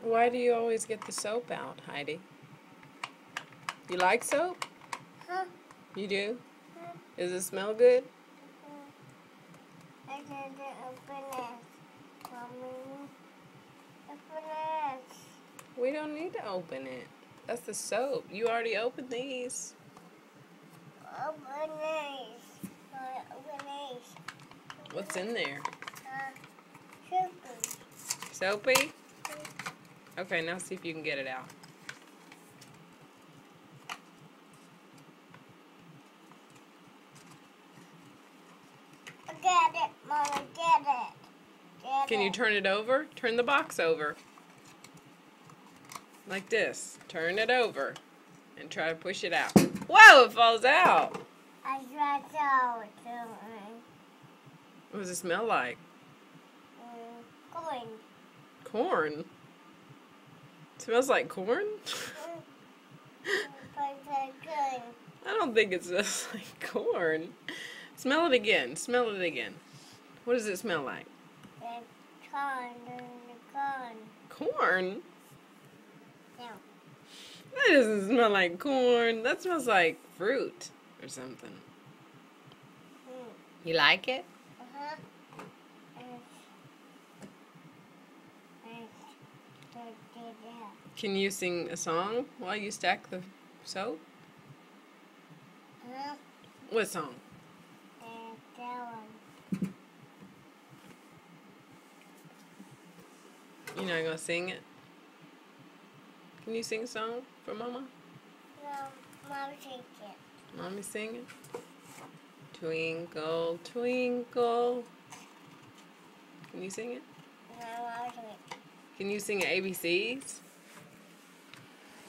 Why do you always get the soap out, Heidi? You like soap? Huh? You do? Huh? Does it smell good? I didn't open it. Mommy, open it. We don't need to open it. That's the soap. You already opened these. Open it. Open it. What's in there? Sugar. Soapy? Okay, now see if you can get it out. Get it, Mama, get it. Get Can you it. turn it over? Turn the box over. Like this. Turn it over. And try to push it out. Whoa, it falls out. I tried to What does it smell like? Corn. Corn? It smells like corn? I don't think it smells like corn. Smell it again. Smell it again. What does it smell like? Corn? No. That doesn't smell like corn. That smells like fruit or something. You like it? Uh-huh. Can you sing a song while you stack the soap? What song? You're not gonna sing it? Can you sing a song for Mama? No, Mom, take it. Mommy sing it? Twinkle, twinkle. Can you sing it? No, Mom, take it. Can you sing ABCs?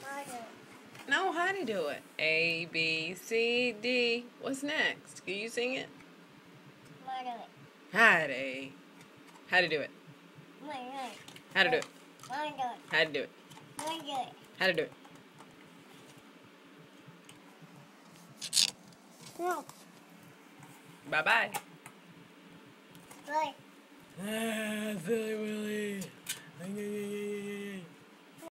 Mom, take it. No, how do you do it? A, B, C, D. What's next? Can you sing it? Mom, take it. Heidi. How to do it? Mom, take it. How to do it? Mom, take it. How to do it? Mom, take it. How to do it? No. Bye-bye. Bye. Silly Willy.